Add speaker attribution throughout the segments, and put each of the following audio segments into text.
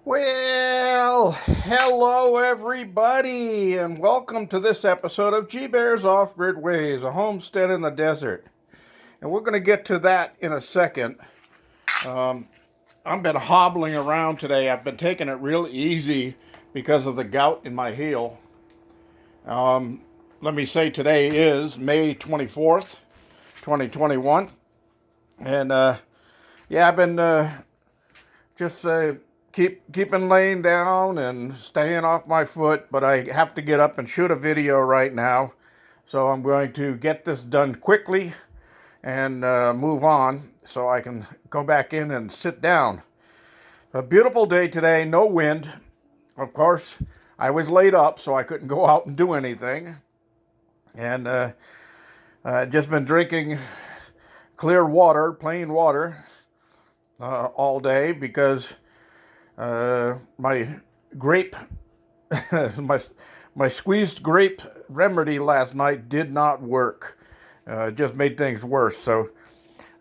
Speaker 1: Well, hello everybody, and welcome to this episode of G Bear's Off-Grid Ways, a homestead in the desert. And we're going to get to that in a second. I've been hobbling around today. I've been taking it real easy because of the gout in my heel. Let me say today is May 24th, 2021. And yeah, I've been just keeping laying down and staying off my foot, but I have to get up and shoot a video right now. So I'm going to get this done quickly and move on so I can go back in and sit down. A beautiful day today, no wind. Of course, I was laid up, so I couldn't go out and do anything. And just been drinking clear water, plain water, all day because my grape, my squeezed grape remedy last night did not work. It just made things worse. So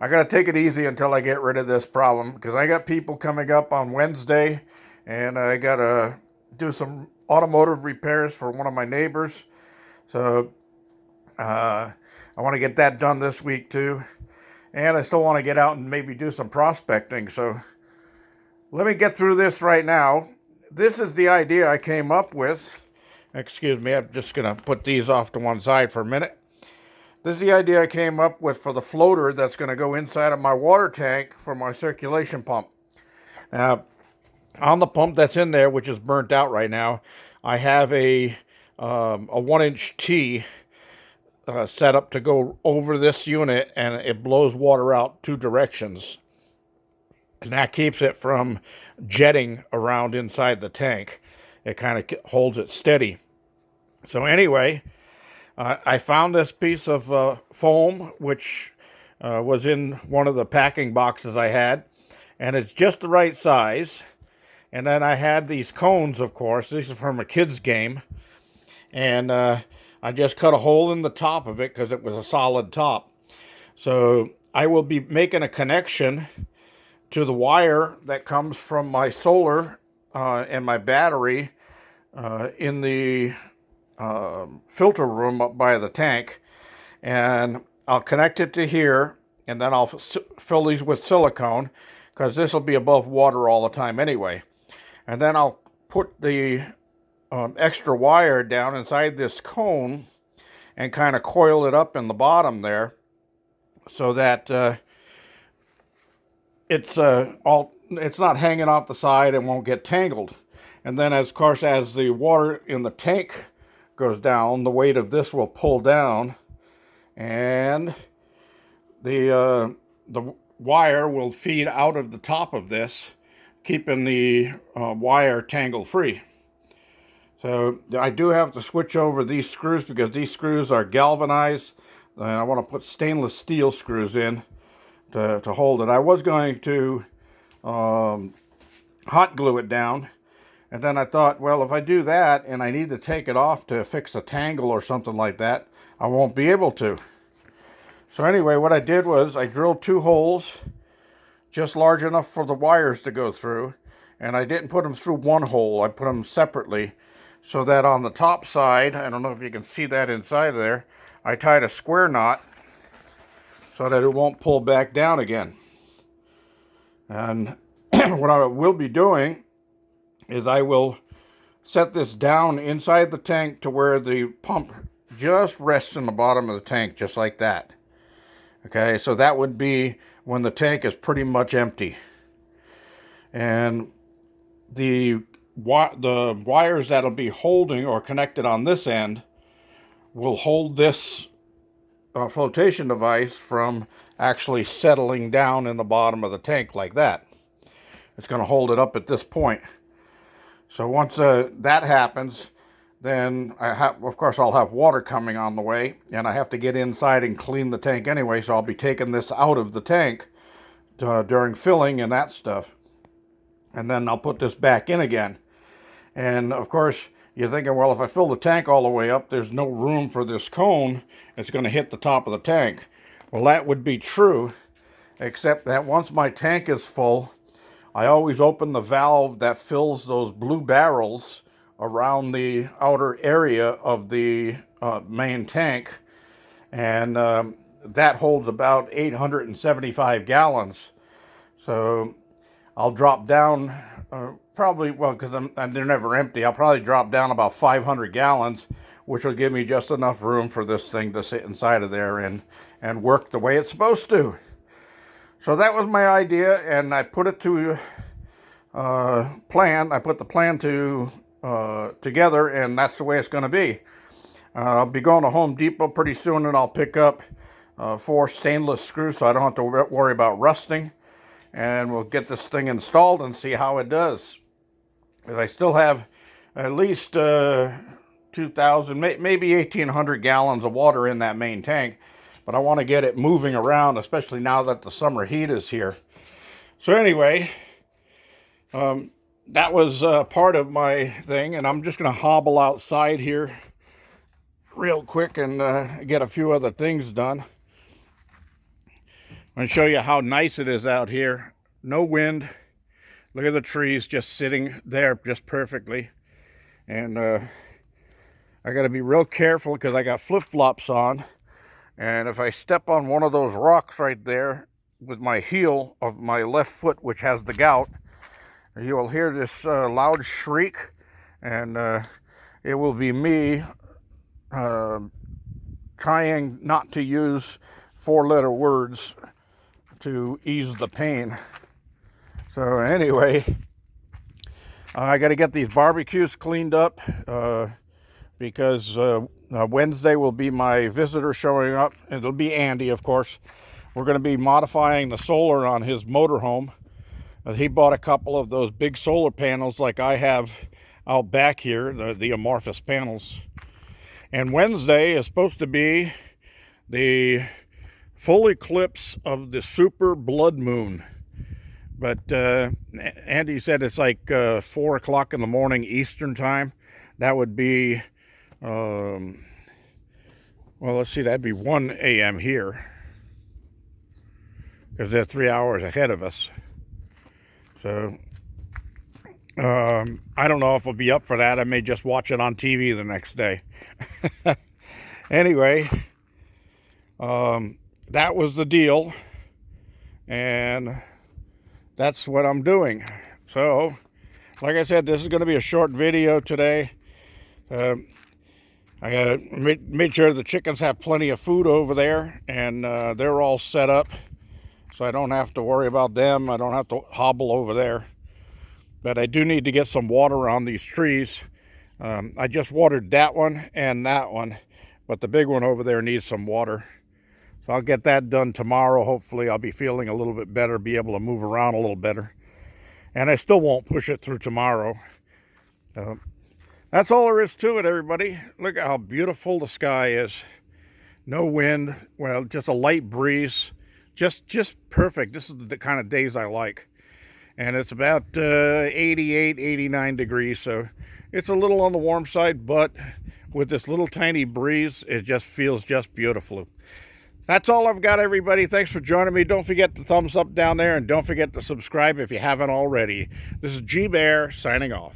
Speaker 1: I got to take it easy until I get rid of this problem, because I got people coming up on Wednesday, and I got to do some automotive repairs for one of my neighbors. So I want to get that done this week too. And I still want to get out and maybe do some prospecting. So let me get through this right now. This is the idea I came up with. Excuse me, I'm just going to put these off to one side for a minute. This is the idea I came up with for the floater that's going to go inside of my water tank for my circulation pump. Now, on the pump that's in there, which is burnt out right now, I have a 1-inch T set up to go over this unit, and it blows water out two directions. And that keeps it from jetting around inside the tank. It kind of holds it steady. So anyway, I found this piece of foam, which was in one of the packing boxes I had, and it's just the right size. And then I had these cones, of course. These are from a kid's game. And I just cut a hole in the top of it because it was a solid top. So I will be making a connection to the wire that comes from my solar and my battery in the filter room up by the tank. And I'll connect it to here, and then I'll fill these with silicone, because this will be above water all the time anyway. And then I'll put the extra wire down inside this cone and kind of coil it up in the bottom there, so that it's not hanging off the side and won't get tangled. And then, of course, as the water in the tank goes down, the weight of this will pull down, and the wire will feed out of the top of this, keeping the wire tangle free. So I do have to switch over these screws, because these screws are galvanized, and I want to put stainless steel screws in to hold it. I was going to hot glue it down, and then I thought, well, if I do that and I need to take it off to fix a tangle or something like that, I won't be able to. So anyway, what I did was I drilled 2 holes just large enough for the wires to go through, and I didn't put them through one hole. I put them separately, so that on the top side, I don't know if you can see that inside there, I tied a square knot so that it won't pull back down again. And what I will be doing is I will set this down inside the tank to where the pump just rests in the bottom of the tank, just like that. Okay, so that would be when the tank is pretty much empty. And the wires that'll be holding or connected on this end will hold this flotation device from actually settling down in the bottom of the tank like that. It's going to hold it up at this point. So once that happens, then of course I'll have water coming on the way, and I have to get inside and clean the tank anyway, so I'll be taking this out of the tank during filling and that stuff. And then I'll put this back in again. And of course, you're thinking, well, if I fill the tank all the way up, there's no room for this cone. It's going to hit the top of the tank. Well, that would be true, except that once my tank is full, I always open the valve that fills those blue barrels around the outer area of the main tank, and that holds about 875 gallons. So I'll drop down probably, well, because they're never empty, I'll probably drop down about 500 gallons, which will give me just enough room for this thing to sit inside of there and work the way it's supposed to. So that was my idea, and I put it to plan. I put the plan together, and that's the way it's going to be. I'll be going to Home Depot pretty soon, and I'll pick up 4 stainless screws so I don't have to worry about rusting. And we'll get this thing installed and see how it does. But I still have at least 2,000, maybe 1,800 gallons of water in that main tank. But I want to get it moving around, especially now that the summer heat is here. So anyway, that was part of my thing, and I'm just going to hobble outside here real quick and get a few other things done. I'm going to show you how nice it is out here. No wind. Look at the trees just sitting there just perfectly. And I got to be real careful because I got flip-flops on. And if I step on one of those rocks right there with my heel of my left foot, which has the gout, you will hear this loud shriek. And it will be me trying not to use 4-letter words to ease the pain. So anyway, I got to get these barbecues cleaned up because Wednesday will be my visitor showing up. It'll be Andy, of course. We're going to be modifying the solar on his motorhome. He bought a couple of those big solar panels like I have out back here, the amorphous panels. And Wednesday is supposed to be the full eclipse of the super blood moon. But Andy said it's like 4 o'clock in the morning Eastern time. That would be, well, let's see, that'd be 1 a.m. here, because they're 3 hours ahead of us. So I don't know if I'll be up for that. I may just watch it on TV the next day. Anyway, that was the deal, and that's what I'm doing. So, like I said, this is going to be a short video today. I got made sure the chickens have plenty of food over there, and they're all set up, so I don't have to worry about them. I don't have to hobble over there. But I do need to get some water on these trees. I just watered that one and that one, but the big one over there needs some water. So I'll get that done tomorrow. Hopefully I'll be feeling a little bit better, be able to move around a little better. And I still won't push it through tomorrow. That's all there is to it, everybody. Look at how beautiful the sky is. No wind, well, just a light breeze. Just perfect. This is the kind of days I like. And it's about 88, 89 degrees, so it's a little on the warm side, but with this little tiny breeze, it just feels just beautiful. That's all I've got, everybody. Thanks for joining me. Don't forget the thumbs up down there, and don't forget to subscribe if you haven't already. This is G Bear signing off.